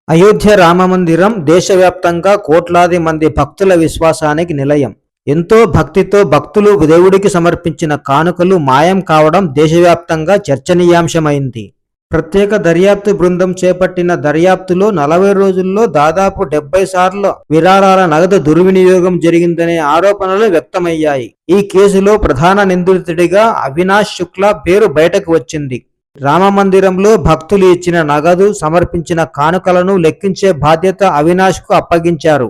అయోధ్య రామమందిరం దేశవ్యాప్తంగా కోట్లాది మంది భక్తుల విశ్వాసానికి నిలయం. ఎంతో భక్తితో భక్తులు దేవుడికి సమర్పించిన కానుకలు మాయం కావడం దేశవ్యాప్తంగా చర్చనీయాంశమైంది. ప్రత్యేక దర్యాప్తు బృందం చేపట్టిన దర్యాప్తులో 40 రోజుల్లో దాదాపు 70 సార్లు విరాళాల నగదు దుర్వినియోగం జరిగిందనే ఆరోపణలు వ్యక్తమయ్యాయి. ఈ కేసులో ప్రధాన నిందితుడిగా అవినాష్ శుక్లా పేరు బయటకు వచ్చింది. రామమందిరంలో భక్తులు ఇచ్చిన నగదు, సమర్పించిన కానుకలను లెక్కించే బాధ్యత అవినాష్ కు అప్పగించారు.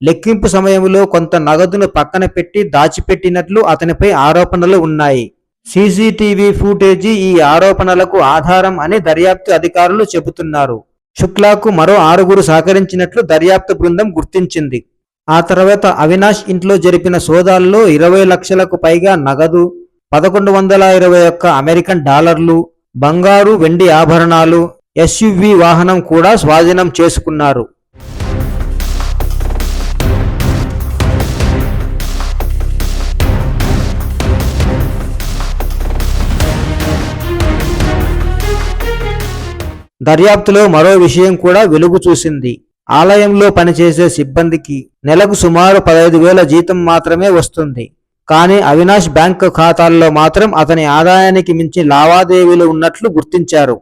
లెక్కింపు సమయంలో కొంత నగదును పక్కన పెట్టి దాచిపెట్టినట్లు అతనిపై ఆరోపణలు ఉన్నాయి. సీసీటీవీ ఫుటేజీ ఈ ఆరోపణలకు ఆధారం అని దర్యాప్తు అధికారులు చెబుతున్నారు. శుక్లాకు మరో 6గురు సహకరించినట్లు దర్యాప్తు బృందం గుర్తించింది. ఆ తర్వాత అవినాష్ ఇంట్లో జరిపిన సోదాల్లో 20 లక్షలకు పైగా నగదు, 1121 అమెరికన్ డాలర్లు, బంగారు, వెండి ఆభరణాలు, ఎస్యూవీ వాహనం కూడా స్వాధీనం చేసుకున్నారు. దర్యాప్తులో మరో విషయం కూడా వెలుగు చూసింది. ఆలయంలో పనిచేసే సిబ్బందికి నెలకు సుమారు 15,000 జీతం మాత్రమే వస్తుంది. కానీ అవినాష్ బ్యాంకు ఖాతాల్లో మాత్రం అతని ఆదాయానికి మించి లావాదేవీలు ఉన్నట్లు గుర్తించారు.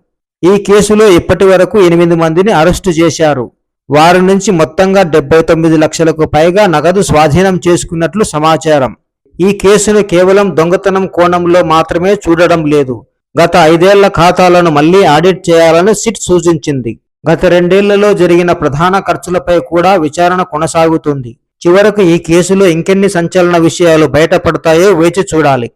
ఈ కేసులో ఇప్పటి వరకు 8 మందిని అరెస్టు చేశారు. వారి నుంచి మొత్తంగా 79 లక్షలకు పైగా నగదు స్వాధీనం చేసుకున్నట్లు సమాచారం. ఈ కేసును కేవలం దొంగతనం కోణంలో మాత్రమే చూడడం లేదు. గత 5 ఏళ్ల ఖాతాలను మళ్లీ ఆడిట్ చేయాలని సిట్ సూచించింది. గత 2 ఏళ్లలో జరిగిన ప్రధాన ఖర్చులపై కూడా విచారణ కొనసాగుతుంది. చివరకు ఈ కేసులో ఇంకెన్ని సంచలన విషయాలు బయటపడతాయో వేచి చూడాలి.